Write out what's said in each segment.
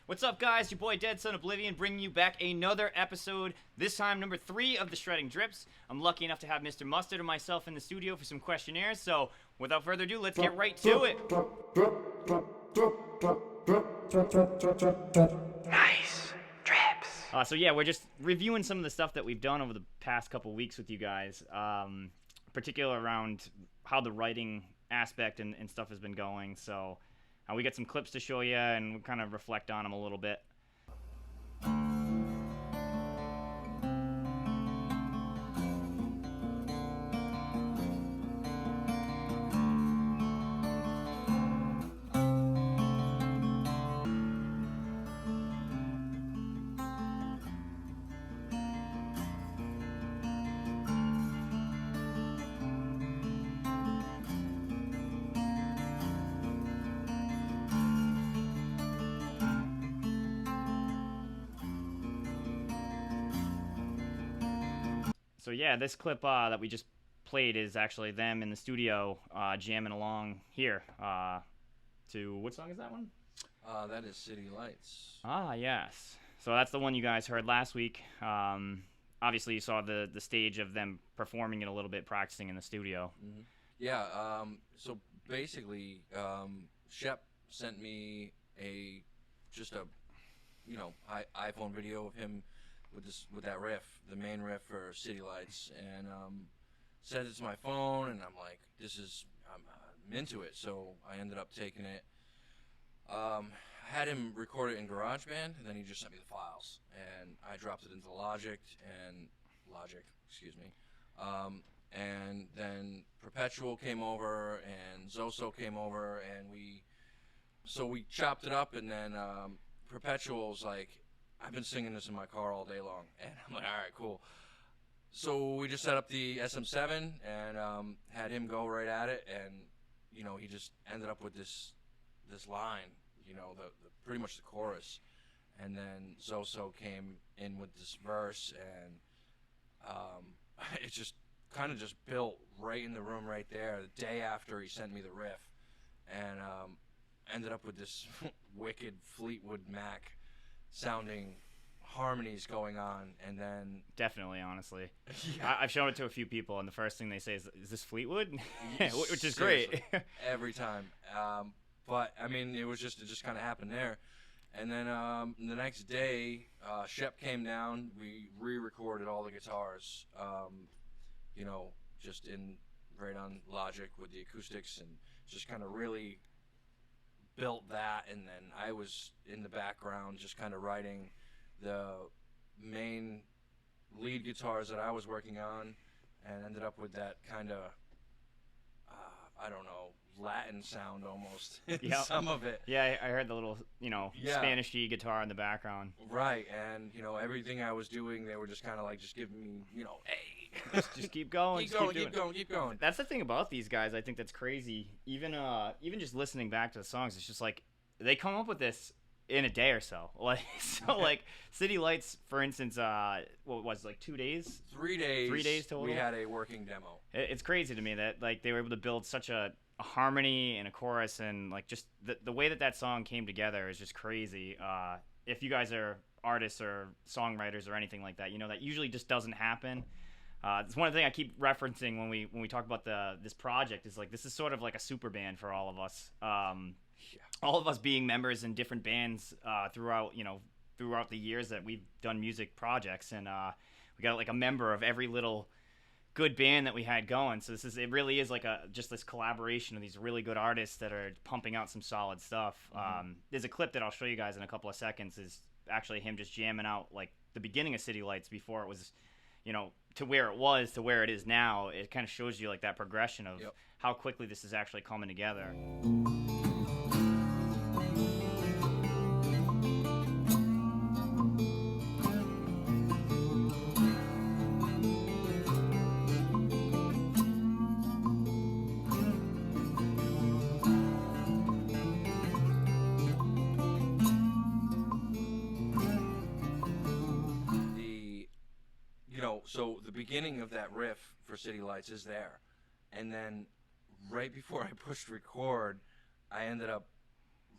What's up, guys? Your boy Dead Son Oblivion bringing you back another episode, this time number 3 of the Shredding Drips. I'm lucky enough to have Mr. Mustard and myself in the studio for some questionnaires, so without further ado, let's get right to it. Nice drips. So yeah, we're just reviewing some of the stuff that we've done over the past couple weeks with you guys, particularly around how the writing aspect and stuff has been going, so... we got some clips to show you, and we'll kind of reflect on them a little bit. So yeah, this clip that we just played is actually them in the studio jamming along here to, what song is that one? That is City Lights. Ah, yes. So that's the one you guys heard last week. Obviously, you saw the stage of them performing it a little bit, practicing in the studio. Mm-hmm. Yeah, so basically, Shep sent me just a iPhone video of him with that riff, the main riff for City Lights, and sent it to my phone, and I'm like, I'm into it, so I ended up taking it. Had him record it in GarageBand, and then he just sent me the files, and I dropped it into Logic, and then Perpetual came over, and Zoso came over, and we chopped it up, and then Perpetual's like, I've been singing this in my car all day long, and I'm like, all right, cool. So we just set up the SM7 and had him go right at it, and he just ended up with this line, the pretty much the chorus, and then Zoso came in with this verse, and it just kind of just built right in the room right there the day after he sent me the riff, and ended up with this wicked Fleetwood Mac sounding harmonies going on, and then Definitely, honestly. yeah, I've shown it to a few people, and the first thing they say is this Fleetwood? Which is seriously, great. every time. But I mean, it just kind of happened there, and then the next day, Shep came down. We re-recorded all the guitars, just right on Logic with the acoustics, and just kind of really built that, and then I was in the background just kind of writing the main lead guitars that I was working on, and ended up with that kind of I don't know, Latin sound almost in Yep. some of it. Yeah, I heard the little, Yeah. Spanish-y guitar in the background. Right, and everything I was doing, they were just kind of like just giving me, hey, Just keep going. keep going. That's the thing about these guys. I think that's crazy. Even just listening back to the songs, it's just like they come up with this in a day or so. Like City Lights, for instance. What was it, like 2 days? 3 days. 3 days total. We had a working demo. It's crazy to me that like they were able to build such a harmony and a chorus, and like just the way that song came together is just crazy. If you guys are artists or songwriters or anything like that, that usually just doesn't happen. It's one of the things I keep referencing when we talk about this project is like this is sort of like a super band for all of us. All of us being members in different bands throughout the years that we've done music projects, and we got like a member of every little good band that we had going. So it really is like just this collaboration of these really good artists that are pumping out some solid stuff. Mm-hmm. There's a clip that I'll show you guys in a couple of seconds. Is actually him just jamming out like the beginning of City Lights before it was, to where it was to where it is now. It kind of shows you like that progression of how quickly this is actually coming together. So the beginning of that riff for City Lights is there, and then right before I pushed record, I ended up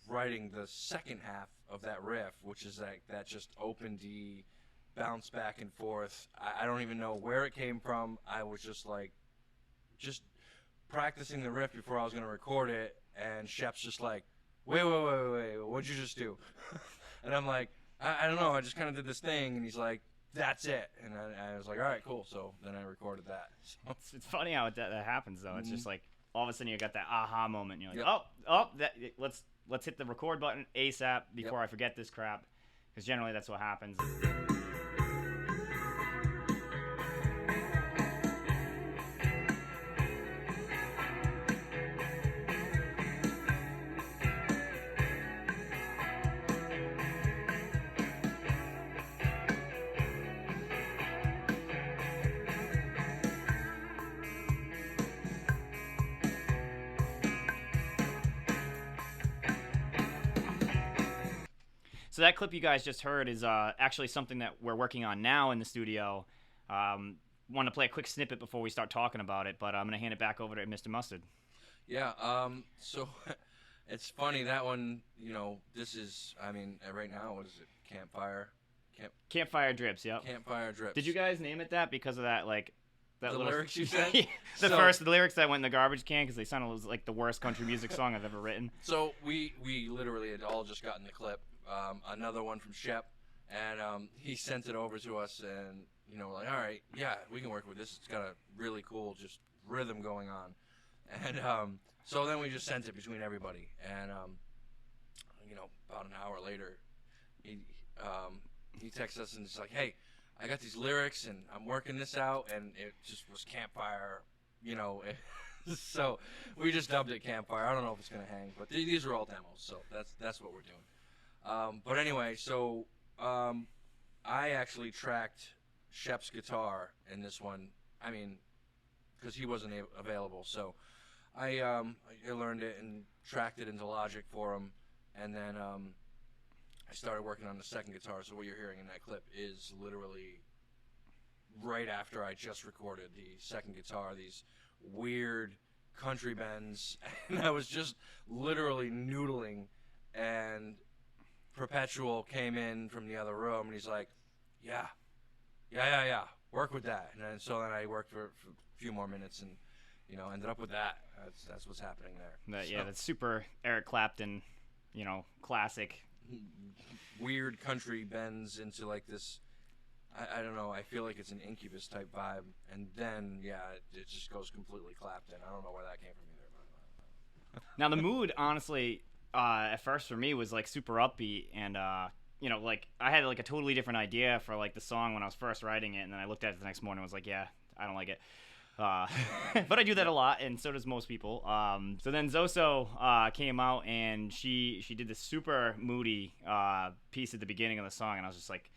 writing the second half of that riff, which is that just open D, bounce back and forth. I don't even know where it came from. I was just practicing the riff before I was going to record it, and Shep's just like, wait, what'd you just do? And I'm like, I don't know, I just kind of did this thing, and he's like, that's it. And I was like, all right, cool. So then I recorded that. So. It's funny how that happens, though. It's just like all of a sudden you got that aha moment. And you're Yep. like, let's hit the record button ASAP before I forget this crap, because generally that's what happens. So that clip you guys just heard is actually something that we're working on now in the studio. Want to play a quick snippet before we start talking about it, but I'm going to hand it back over to Mr. Mustard. Yeah, so it's funny, that one, this is, right now, what is it, Campfire Drips, yep. Campfire Drips. Did you guys name it that because of that, like... That the little... lyrics you said? the lyrics that went in the garbage can because they sounded like the worst country music song I've ever written. So we literally had all just gotten the clip. Another one from Shep, and he sent it over to us, and we're like, all right, yeah, we can work with this. It's got a really cool just rhythm going on, and so then we just sent it between everybody, and about an hour later, he texts us and it's like, hey, I got these lyrics and I'm working this out, and it just was Campfire, so we just dubbed it Campfire. I don't know if it's gonna hang, but these are all demos, so that's what we're doing. But anyway, so I actually tracked Shep's guitar in this one. Because he wasn't available, so I learned it and tracked it into Logic for him, and then I started working on the second guitar. So what you're hearing in that clip is literally right after I just recorded the second guitar. These weird country bends, and I was just literally noodling, and Perpetual came in from the other room, and he's like, yeah, work with that. And so then I worked for a few more minutes, and ended up with that. That's what's happening there. Yeah, that's super Eric Clapton, classic. Weird country bends into like this, I don't know, I feel like it's an Incubus type vibe, and then it just goes completely Clapton. I don't know where that came from either. Now the mood, honestly, at first for me was like super upbeat, and like I had like a totally different idea for like the song when I was first writing it, and then I looked at it the next morning and was like, yeah, I don't like it. But I do that a lot, and so does most people. So then Zoso came out, and she did this super moody piece at the beginning of the song, and I was just like,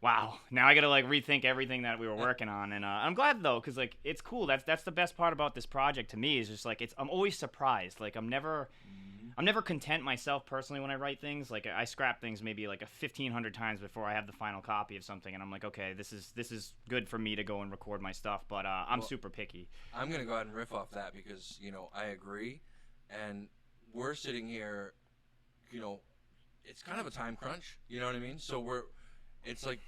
wow, now I gotta like rethink everything that we were working on. And I'm glad though, because like it's cool. That's the best part about this project to me, is just like I'm always surprised. Like I'm never content myself personally when I write things. Like I scrap things maybe like 1,500 times before I have the final copy of something, and I'm like, okay, this is good for me to go and record my stuff. But I'm super picky. I'm gonna go ahead and riff off that because I agree, and we're sitting here, it's kind of a time crunch. You know what I mean? So it's like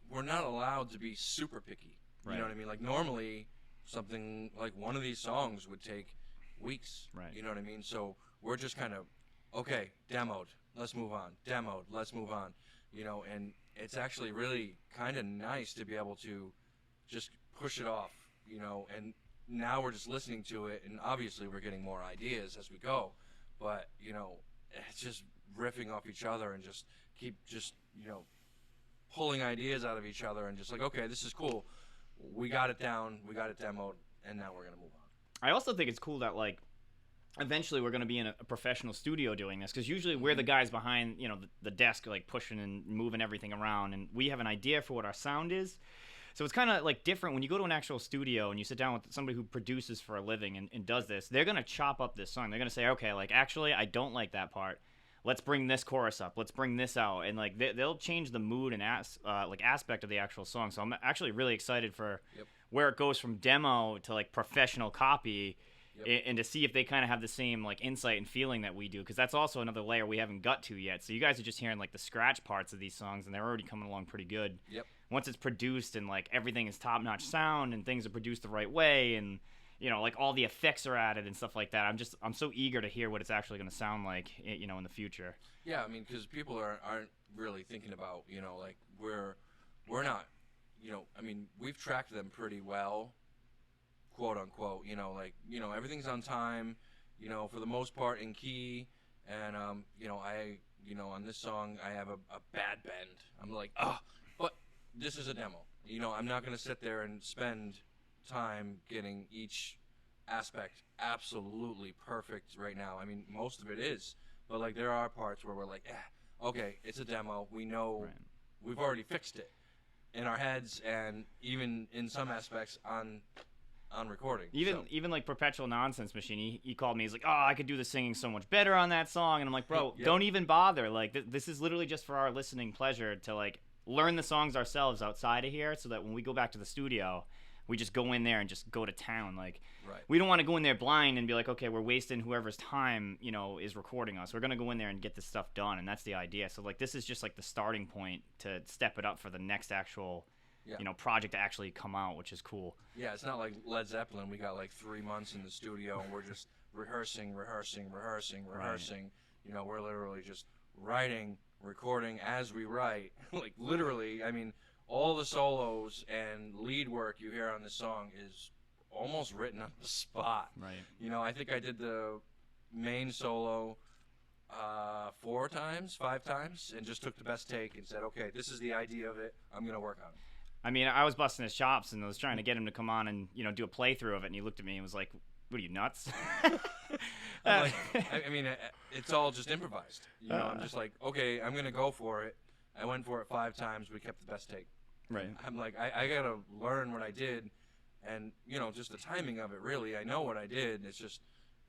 we're not allowed to be super picky. You know what I mean? Like normally something like one of these songs would take weeks. Right. You know what I mean? So we're just kind of, okay, demoed, let's move on. Demoed, let's move on. And it's actually really kind of nice to be able to just push it off, and now we're just listening to it, and obviously we're getting more ideas as we go, but, it's just riffing off each other and just keep pulling ideas out of each other and just like, okay, this is cool. We got it down, we got it demoed, and now we're going to move on. I also think it's cool that, like, eventually we're going to be in a professional studio doing this, because usually we're the guys behind the desk, like pushing and moving everything around, and we have an idea for what our sound is. So it's kind of like different when you go to an actual studio and you sit down with somebody who produces for a living and does this. They're going to chop up this song. They're going to say, okay, like actually I don't like that part, let's bring this chorus up, let's bring this out, and like they'll change the mood and aspect of the actual song. So I'm actually really excited for where it goes from demo to like professional copy. and to see if they kind of have the same like insight and feeling that we do, because that's also another layer we haven't got to yet. So you guys are just hearing like the scratch parts of these songs, and they're already coming along pretty good. Yep. Once it's produced and like everything is top-notch sound and things are produced the right way, and you know, like all the effects are added and stuff like that, I'm so eager to hear what it's actually going to sound like, you know, in the future. Yeah, I mean, because people aren't really thinking about, you know, like we're not, you know, I mean, we've tracked them pretty well, quote unquote, you know, like, you know, everything's on time, you know, for the most part in key, and you know, on this song I have a bad bend. I'm like, but this is a demo. You know, I'm not gonna sit there and spend time getting each aspect absolutely perfect right now. I mean, most of it is, but like there are parts where we're like, okay, it's a demo. We know we've already fixed it in our heads, and even in some aspects on recording. Even like Perpetual Nonsense Machine, he called me. He's like, I could do the singing so much better on that song, and I'm like, bro, don't even bother. Like this is literally just for our listening pleasure to like learn the songs ourselves outside of here, so that when we go back to the studio, we just go in there and just go to town. Like, we don't want to go in there blind and be like, okay, we're wasting whoever's time, you know, is recording us. We're going to go in there and get this stuff done, and that's the idea. So, like, this is just, like, the starting point to step it up for the next actual, you know, project to actually come out, which is cool. Yeah, it's not like Led Zeppelin. We got, like, 3 months in the studio, and we're just rehearsing. Right. You know, we're literally just writing, recording as we write. Like, literally, I mean, all the solos and lead work you hear on this song is almost written on the spot. Right. You know, I think I did the main solo 5 times, and just took the best take and said, okay, this is the idea of it. I'm going to work on it. I mean, I was busting his chops, and I was trying to get him to come on and, you know, do a playthrough of it, and he looked at me and was like, what are you, nuts? I mean, it's all just improvised. You know, I'm just like, okay, I'm going to go for it. I went for it 5 times. We kept the best take. Right. I'm like, I got to learn what I did, and, you know, just the timing of it, really. I know what I did. It's just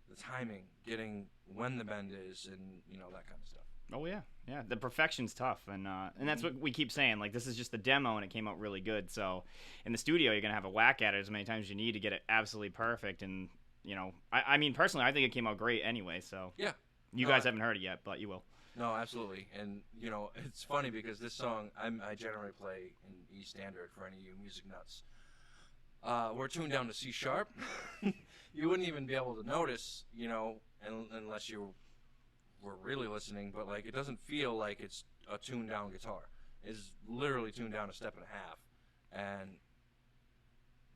the timing, getting when the bend is, and, you know, that kind of stuff. Oh, yeah. Yeah, the perfection's tough, and that's what we keep saying. Like, this is just the demo, and it came out really good. So in the studio, you're going to have a whack at it as many times as you need to get it absolutely perfect. And, you know, I mean, personally, I think it came out great anyway. So yeah. You guys haven't heard it yet, but you will. No, absolutely. And, you know, it's funny because this song, I generally play in E standard for any of you music nuts. We're tuned down to C sharp. You wouldn't even be able to notice, you know, unless you were really listening, but, like, it doesn't feel like it's a tuned down guitar. It's literally tuned down a step and a half. And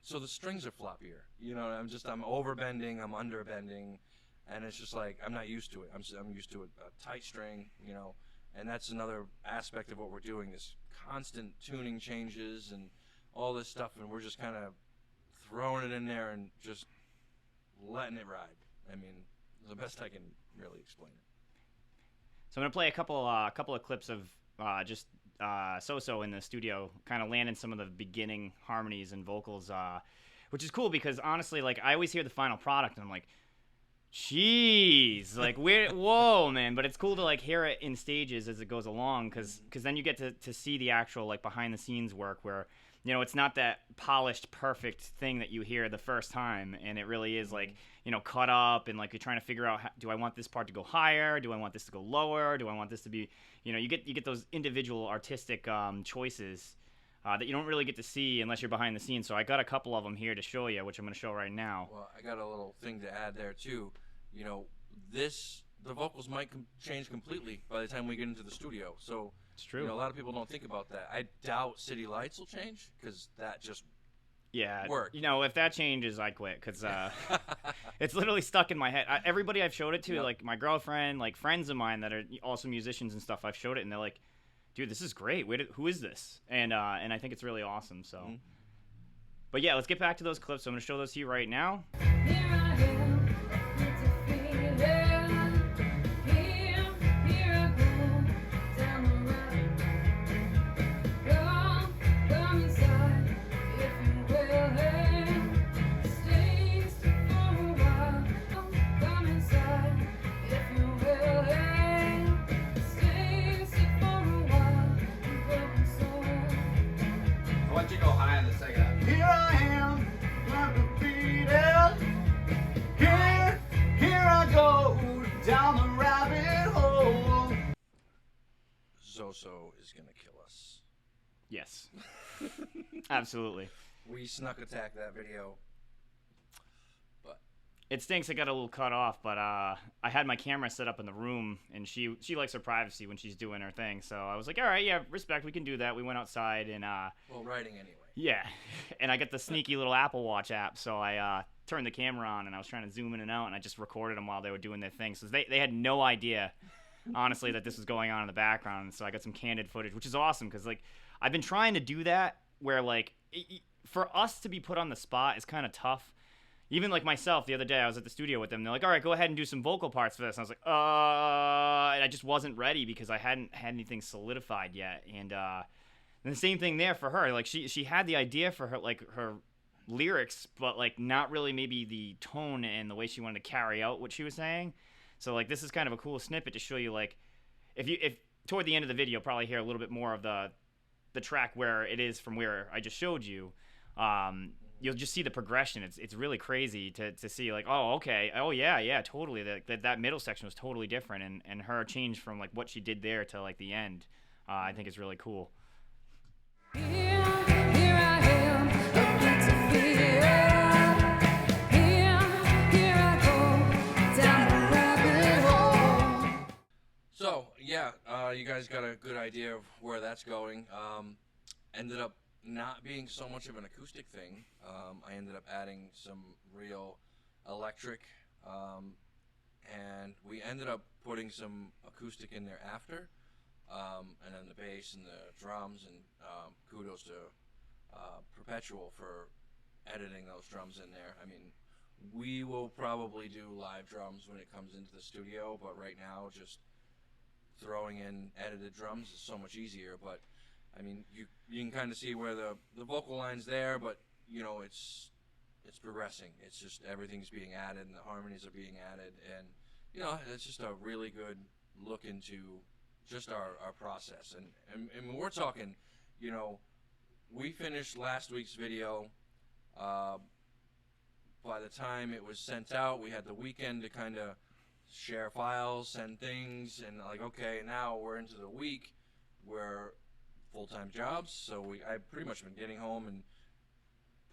so the strings are floppier. You know, I'm overbending, I'm underbending. And it's just like, I'm not used to it. I'm used to a tight string, you know, and that's another aspect of what we're doing, this constant tuning changes and all this stuff, and we're just kind of throwing it in there and just letting it ride. I mean, the best I can really explain it. So I'm going to play a couple of clips of just So-So in the studio, kind of landing some of the beginning harmonies and vocals, which is cool because, honestly, like, I always hear the final product, and I'm like, jeez, like, whoa, man. But it's cool to, like, hear it in stages as it goes along, because then you get to see the actual, like, behind the scenes work where, you know, it's not that polished perfect thing that you hear the first time, and it really is, like, you know, cut up, and, like, you're trying to figure out, do I want this part to go higher, do I want this to go lower, do I want this to be, you know, you get those individual artistic choices that you don't really get to see unless you're behind the scenes. So I got a couple of them here to show you, which I'm going to show right now. Well, I got a little thing to add there too. You know, the vocals might change completely by the time we get into the studio. So it's true. You know, a lot of people don't think about that. I doubt City Lights will change because that just worked. You know, if that changes, I quit because it's literally stuck in my head. Everybody I've showed it to, like my girlfriend, like friends of mine that are also musicians and stuff, I've showed it, and they're like, dude, this is great. Who is this? And I think it's really awesome. So, But yeah, let's get back to those clips. So I'm going to show those to you right now. Here I am, it's a feeling. Here I go, down the road. Come inside, if you will. Stay for a while. Come inside, if you will. Stay for a while. Broken soul. I want you to go high in the second half. Here I am, like a beat. Here Zoso is gonna kill us. Yes. Absolutely. We snuck attack that video. It stinks it got a little cut off, but I had my camera set up in the room, and she likes her privacy when she's doing her thing. So I was like, all right, yeah, respect, we can do that. We went outside, and Well, writing anyway. yeah, and I got the sneaky little Apple Watch app, so I turned the camera on, and I was trying to zoom in and out, and I just recorded them while they were doing their thing. So they had no idea, honestly, that this was going on in the background. And so I got some candid footage, which is awesome, because like I've been trying to do that where like for us to be put on the spot is kind of tough. Even like myself, the other day I was at the studio with them. They're like, "All right, go ahead and do some vocal parts for this." And I was like, and I just wasn't ready because I hadn't had anything solidified yet. And the same thing there for her. Like she had the idea for her lyrics, but like not really maybe the tone and the way she wanted to carry out what she was saying. So like this is kind of a cool snippet to show you like if toward the end of the video, probably hear a little bit more of the track where it is from where I just showed you. You'll just see the progression. It's really crazy to see like, oh, okay, oh yeah, totally. That middle section was totally different, and her change from like what she did there to like the end, I think is really cool. Here I am, open to fear. Here I go, down the rabbit hole. So yeah, you guys got a good idea of where that's going. Ended up not being so much of an acoustic thing. I ended up adding some real electric, and we ended up putting some acoustic in there after, and then the bass and the drums, and kudos to Perpetual for editing those drums in there. I mean, we will probably do live drums when it comes into the studio, but right now just throwing in edited drums is so much easier. But I mean, you can kind of see where the vocal line's there, but you know it's progressing. It's just everything's being added, and the harmonies are being added, and you know it's just a really good look into just our process. And when we're talking, you know, we finished last week's video. By the time it was sent out, we had the weekend to kind of share files, send things, and like, okay, now we're into the week where full-time jobs, so I've pretty much been getting home and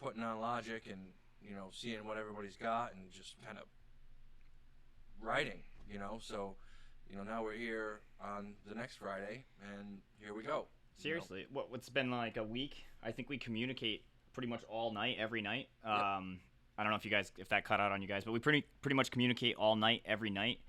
putting on Logic and, you know, seeing what everybody's got and just kind of writing, you know. So, you know, now we're here on the next Friday, and here we go. Seriously, what's been like a week? I think we communicate pretty much all night, every night. Yep. I don't know if that cut out on you guys, but we pretty much communicate all night, every night.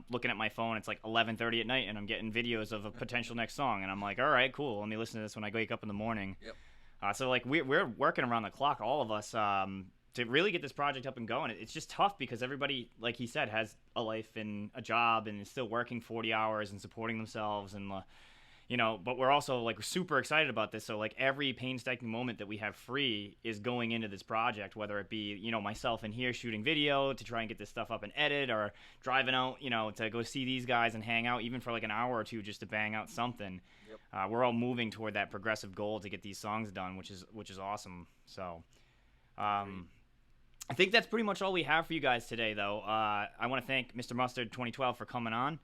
Looking at my phone, it's like 11:30 at night, and I'm getting videos of a potential next song, and I'm like, all right, cool. Let me listen to this when I wake up in the morning. Yep. So like we're working around the clock, all of us, to really get this project up and going. It's just tough because everybody, like he said, has a life and a job and is still working 40 hours and supporting themselves, and you know. But we're also like super excited about this. So like every painstaking moment that we have free is going into this project, whether it be, you know, myself in here shooting video to try and get this stuff up and edit, or driving out, you know, to go see these guys and hang out even for like an hour or two just to bang out something. Yep. We're all moving toward that progressive goal to get these songs done, which is awesome. So I think that's pretty much all we have for you guys today, though. I want to thank Mr. Mustard 2012 for coming on.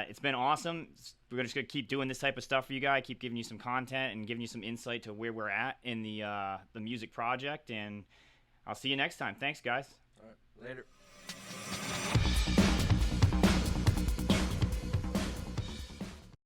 It's been awesome. We're just going to keep doing this type of stuff for you guys, keep giving you some content and giving you some insight to where we're at in the music project. And I'll see you next time. Thanks, guys. All right, later.